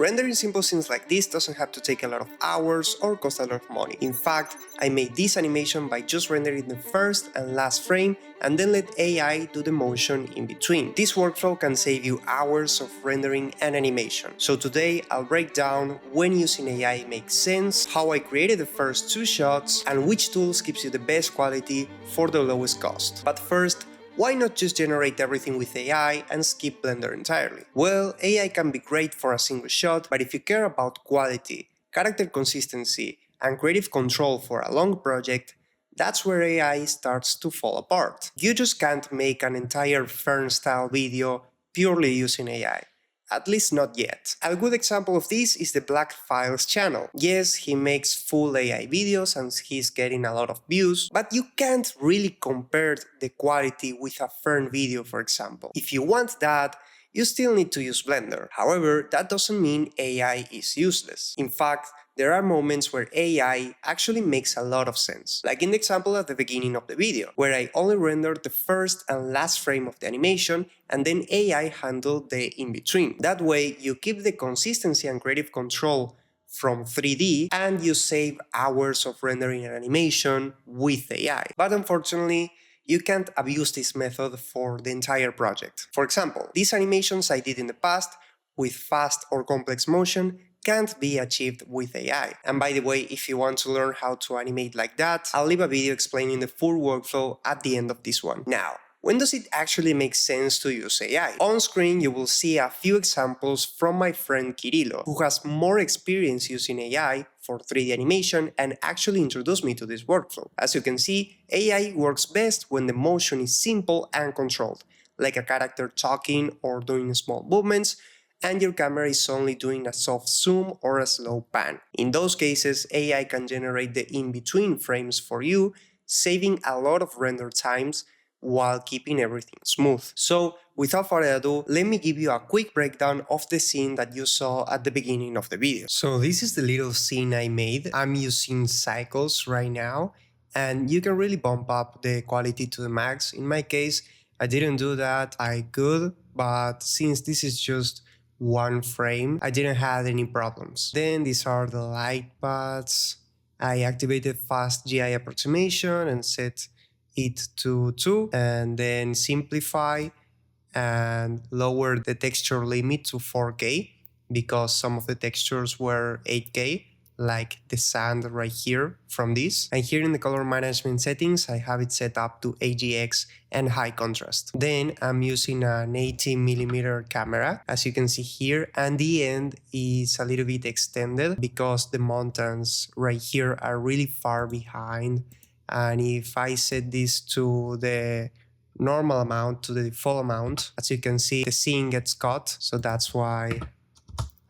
Rendering simple scenes like this doesn't have to take a lot of hours or cost a lot of money. In fact, I made this animation by just rendering the first and last frame and then let AI do the motion in between. This workflow can save you hours of rendering and animation. So today I'll break down when using AI makes sense, how I created the first 2 shots, and which tools gives you the best quality for the lowest cost. But first, why not just generate everything with AI and skip Blender entirely? Well, AI can be great for a single shot, but if you care about quality, character consistency, and creative control for a long project, that's where AI starts to fall apart. You just can't make an entire Fern-style video purely using AI. At least not yet. A good example of this is the Black Files channel. Yes, he makes full AI videos and he's getting a lot of views, but you can't really compare the quality with a Fern video, for example. If you want that, you still need to use Blender. However, that doesn't mean AI is useless. In fact, there are moments where AI actually makes a lot of sense, like in the example at the beginning of the video, where I only rendered the first and last frame of the animation and then AI handled the in-between. That way, you keep the consistency and creative control from 3D and you save hours of rendering and animation with AI. But unfortunately, you can't abuse this method for the entire project. For example, these animations I did in the past with fast or complex motion can't be achieved with AI. And by the way, if you want to learn how to animate like that, I'll leave a video explaining the full workflow at the end of this one. Now, when does it actually make sense to use AI? On screen, you will see a few examples from my friend Kirilo, who has more experience using AI for 3D animation and actually introduced me to this workflow. As you can see, AI works best when the motion is simple and controlled, like a character talking or doing small movements, and your camera is only doing a soft zoom or a slow pan. In those cases, AI can generate the in-between frames for you, saving a lot of render times while keeping everything smooth. So, without further ado, let me give you a quick breakdown of the scene that you saw at the beginning of the video. So this is the little scene I made. I'm using cycles right now, and you can really bump up the quality to the max. In my case, I didn't do that. I could, but since this is just one frame, I didn't have any problems. Then these are the light paths. I activated fast GI approximation and set it to 2, and then simplify and lower the texture limit to 4K because some of the textures were 8K, like the sand right here from this. And here in the color management settings, I have it set up to AGX and high contrast. Then I'm using an 18mm camera, as you can see here, and the end is a little bit extended because the mountains right here are really far behind. And if I set this to the normal amount, to the default amount, as you can see, the scene gets cut. So that's why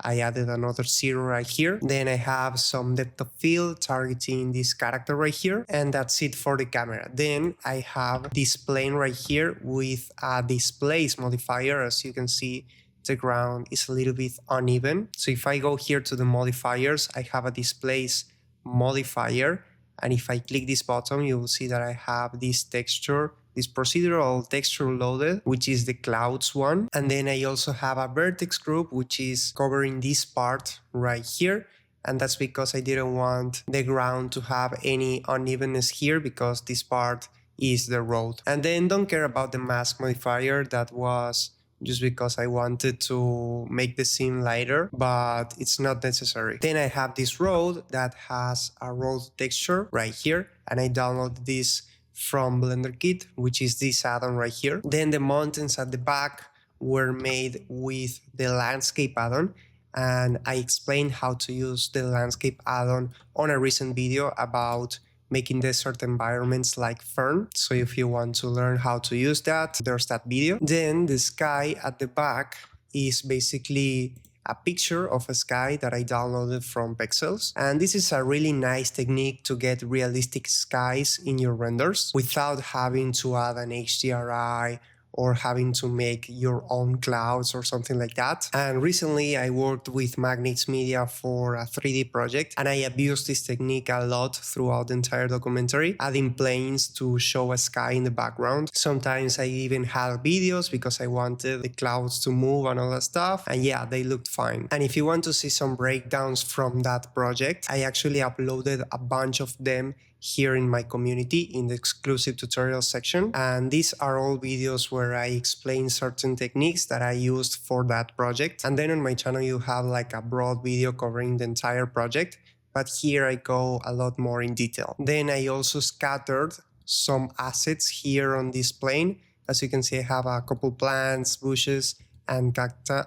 I added another 0 right here. Then I have some depth of field targeting this character right here. And that's it for the camera. Then I have this plane right here with a displace modifier. As you can see, the ground is a little bit uneven. So if I go here to the modifiers, I have a displace modifier. And if I click this button, you will see that I have this texture, this procedural texture loaded, which is the clouds one. And then I also have a vertex group, which is covering this part right here. And that's because I didn't want the ground to have any unevenness here because this part is the road. And then don't care about the mask modifier. That was just because I wanted to make the scene lighter, but it's not necessary. Then I have this road that has a road texture right here, and I downloaded this from Blender Kit, which is this add-on right here. Then the mountains at the back were made with the landscape add-on, and I explained how to use the landscape add-on on a recent video about making desert environments like Fern. So if you want to learn how to use that, there's that video. Then the sky at the back is basically a picture of a sky that I downloaded from Pexels. And this is a really nice technique to get realistic skies in your renders without having to add an HDRI or having to make your own clouds or something like that. And recently I worked with Magnets Media for a 3D project, and I abused this technique a lot throughout the entire documentary, adding planes to show a sky in the background. Sometimes I even had videos because I wanted the clouds to move and all that stuff, and yeah, they looked fine. And if you want to see some breakdowns from that project, I actually uploaded a bunch of them here in my community in the exclusive tutorials section. And these are all videos where I explain certain techniques that I used for that project. And then on my channel, you have like a broad video covering the entire project, but here I go a lot more in detail. Then I also scattered some assets here on this plane. As you can see, I have a couple plants, bushes, and cactus,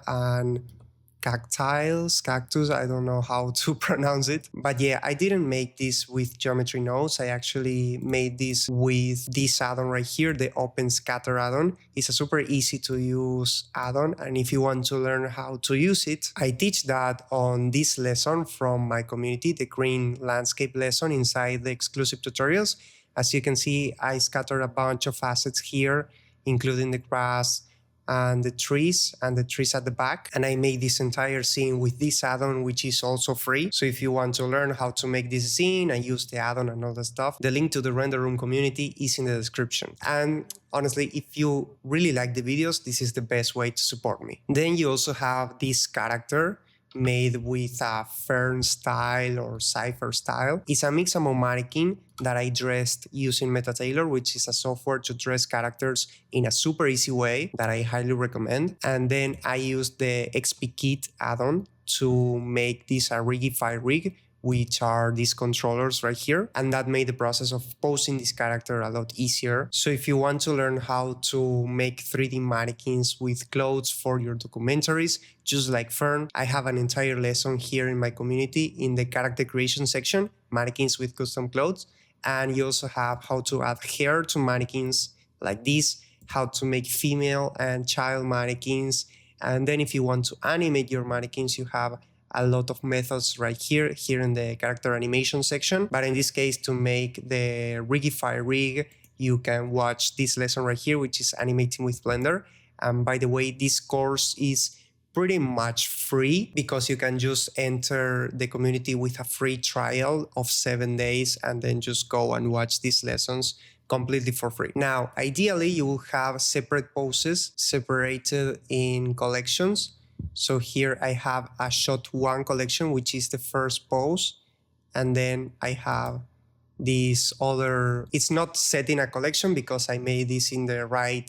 I don't know how to pronounce it. But yeah, I didn't make this with geometry nodes. I actually made this with this add-on right here, the Open Scatter add-on. It's a super easy to use add-on, and if you want to learn how to use it, I teach that on this lesson from my community, the green landscape lesson inside the exclusive tutorials. As you can see, I scattered a bunch of assets here, including the grass and the trees at the back. And I made this entire scene with this add-on, which is also free. So if you want to learn how to make this scene and use the add-on and all that stuff, the link to the render room community is in the description. And honestly, if you really like the videos, this is the best way to support me. Then you also have this character made with a fern style or cipher style. It's a mix-a-mo mannequin that I dressed using MetaTailor, which is a software to dress characters in a super easy way that I highly recommend. And then I used the XP Kit add-on to make this a Rigify rig, which are these controllers right here. And that made the process of posing this character a lot easier. So if you want to learn how to make 3D mannequins with clothes for your documentaries, just like Fern, I have an entire lesson here in my community in the character creation section, mannequins with custom clothes. And you also have how to add hair to mannequins like this, how to make female and child mannequins. And then if you want to animate your mannequins, you have a lot of methods right here in the character animation section. But in this case, to make the Rigify rig, you can watch this lesson right here, which is animating with Blender. And by the way, this course is pretty much free because you can just enter the community with a free trial of 7 days and then just go and watch these lessons completely for free. Now, ideally, you will have separate poses separated in collections. So here I have a shot 1 collection, which is the first pose. And then I have this other, it's not set in a collection because I made this in the right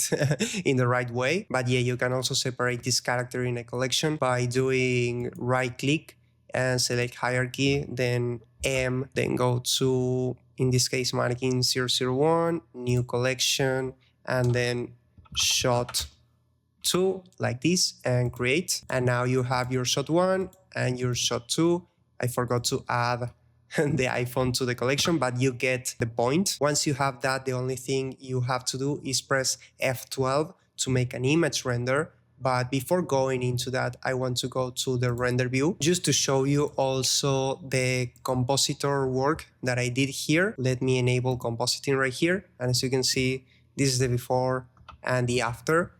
in the right way. But yeah, you can also separate this character in a collection by doing right click and select hierarchy, then M, then go to, in this case, mannequin 001, new collection, and then shot 2 like this and create. And now you have your shot 1 and your shot 2. I forgot to add the iPhone to the collection, but you get the point. Once you have that, the only thing you have to do is press F12 to make an image render. But before going into that, I want to go to the render view just to show you also the compositor work that I did here. Let me enable compositing right here. And as you can see, this is the before and the after.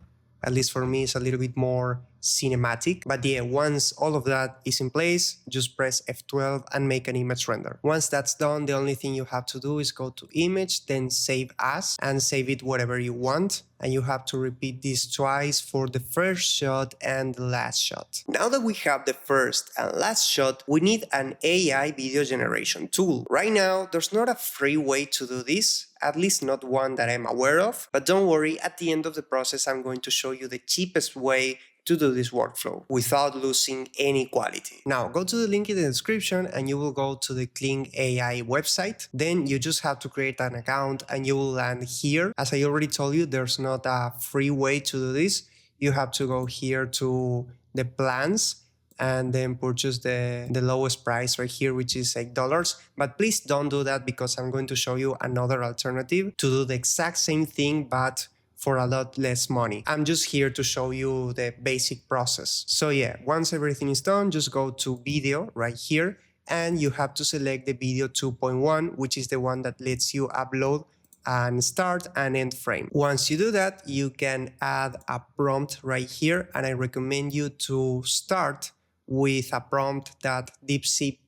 At least for me, it's a little bit more cinematic. But yeah, once all of that is in place, just press F12 and make an image render. Once that's done, the only thing you have to do is go to image, then save as, and save it whatever you want. And you have to repeat this twice for the first shot and the last shot. Now that we have the first and last shot, we need an AI video generation tool. Right now, there's not a free way to do this, at least not one that I'm aware of. But don't worry, at the end of the process, I'm going to show you the cheapest way to do this workflow without losing any quality. Now go to the link in the description and you will go to the Kling AI website. Then you just have to create an account and you will land here. As I already told you, there's not a free way to do this. You have to go here to the plans and then purchase the lowest price right here, which is $8. But please don't do that because I'm going to show you another alternative to do the exact same thing, but for a lot less money. I'm just here to show you the basic process. So yeah, once everything is done, just go to video right here and you have to select the video 2.1, which is the one that lets you upload and start and end frame. Once you do that, you can add a prompt right here, and I recommend you to start with a prompt that DeepSeek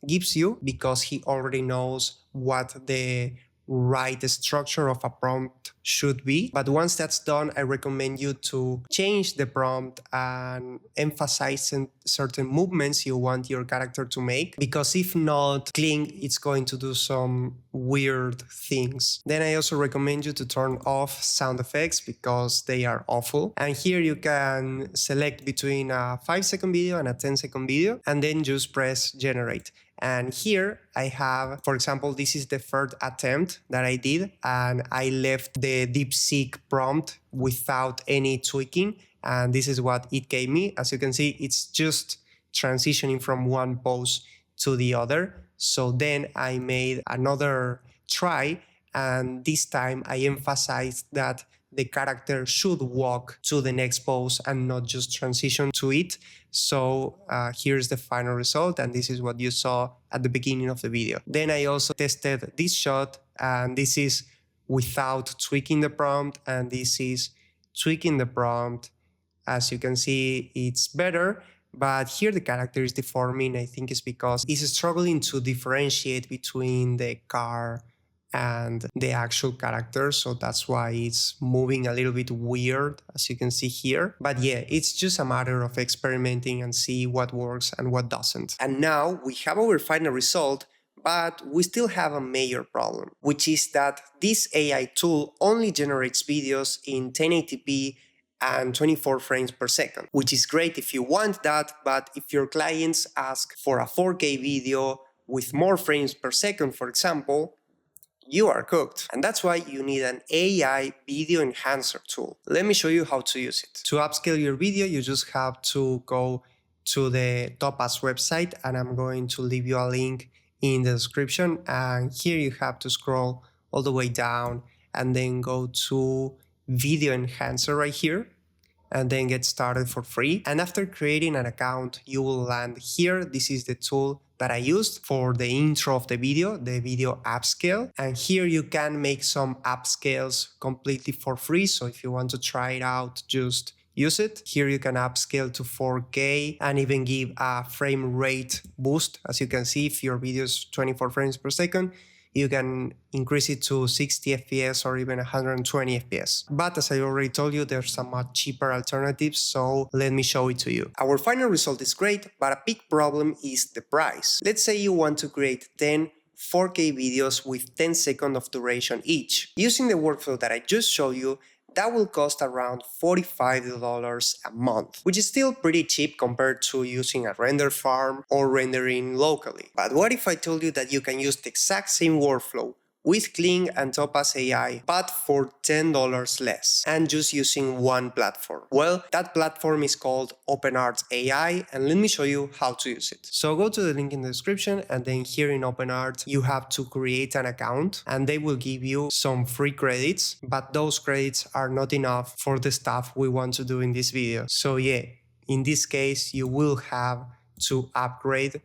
gives you because he already knows what the right structure of a prompt should be. But once that's done, I recommend you to change the prompt and emphasize certain movements you want your character to make, because if not, Kling it's going to do some weird things. Then I also recommend you to turn off sound effects because they are awful. And here you can select between a 5-second video and a 10-second video, and then just press generate. And here I have, for example, this is the third attempt that I did, and I left the DeepSeek prompt without any tweaking, and this is what it gave me. As you can see, it's just transitioning from one pose to the other. So then I made another try, and this time I emphasized that the character should walk to the next pose and not just transition to it. So here's the final result, and this is what you saw at the beginning of the video. Then I also tested this shot, and this is without tweaking the prompt, and this is tweaking the prompt. As you can see, it's better, but here the character is deforming. I think it's because it's struggling to differentiate between the car and the actual character, so that's why it's moving a little bit weird, as you can see here. But yeah, it's just a matter of experimenting and see what works and what doesn't. And now we have our final result, but we still have a major problem, which is that this AI tool only generates videos in 1080p and 24 frames per second, which is great if you want that, but if your clients ask for a 4K video with more frames per second, for example, you are cooked. And that's why you need an AI video enhancer tool. Let me show you how to use it. To upscale your video, you just have to go to the Topaz website, and I'm going to leave you a link in the description. And here you have to scroll all the way down and then go to Video Enhancer right here, and then get started for free. And after creating an account, you will land here. This is the tool that I used for the intro of the video upscale. And here you can make some upscales completely for free. So if you want to try it out, just use it. Here you can upscale to 4K and even give a frame rate boost. As you can see, if your video is 24 frames per second, you can increase it to 60 FPS or even 120 FPS. But as I already told you, there's some much cheaper alternatives, so let me show it to you. Our final result is great, but a big problem is the price. Let's say you want to create 10 4K videos with 10 seconds of duration each. Using the workflow that I just showed you, that will cost around $45 a month, which is still pretty cheap compared to using a render farm or rendering locally. But what if I told you that you can use the exact same workflow with Kling and Topaz AI, but for $10 less, and just using one platform? Well, that platform is called OpenArt AI, and let me show you how to use it. So go to the link in the description, and then here in OpenArt, you have to create an account, and they will give you some free credits, but those credits are not enough for the stuff we want to do in this video. So yeah, in this case, you will have to upgrade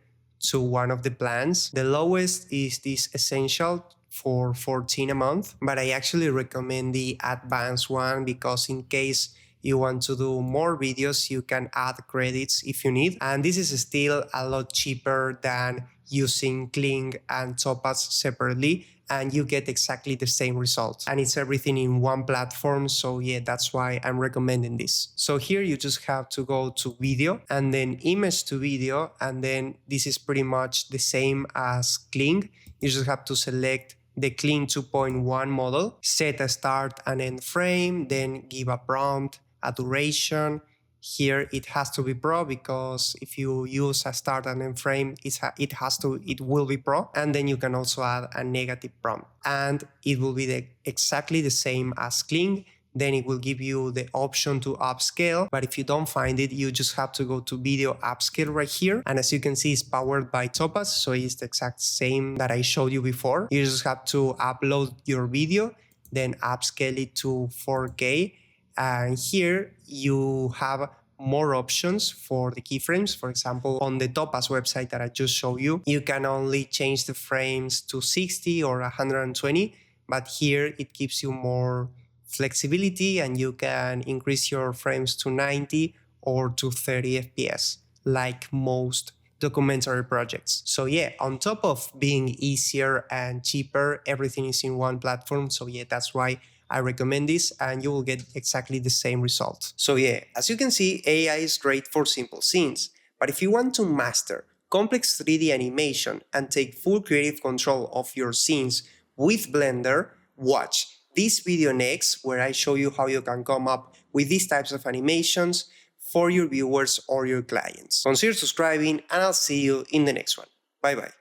to one of the plans. The lowest is this Essential for $14 a month, but I actually recommend the advanced one because in case you want to do more videos, you can add credits if you need. And this is still a lot cheaper than using Kling and Topaz separately, and you get exactly the same results. And it's everything in one platform, so yeah, that's why I'm recommending this. So here you just have to go to video and then image to video, and then this is pretty much the same as Kling. You just have to select the Kling 2.1 model, set a start and end frame, then give a prompt, a duration. Here it has to be pro because if you use a start and end frame, it will be pro. And then you can also add a negative prompt, and it will be exactly the same as Kling. Then it will give you the option to upscale, but if you don't find it, you just have to go to video upscale right here. And as you can see, it's powered by Topaz, so it's the exact same that I showed you before. You just have to upload your video, then upscale it to 4K. And here you have more options for the keyframes. For example, on the Topaz website that I just showed you, you can only change the frames to 60 or 120. but here it gives you more flexibility and you can increase your frames to 90 or to 30 FPS, like most documentary projects. So yeah, on top of being easier and cheaper, everything is in one platform. So yeah, that's why I recommend this and you will get exactly the same result. So yeah, as you can see, AI is great for simple scenes, but if you want to master complex 3D animation and take full creative control of your scenes with Blender, watch this video next where I show you how you can come up with these types of animations for your viewers or your clients. Consider subscribing and I'll see you in the next one. Bye bye.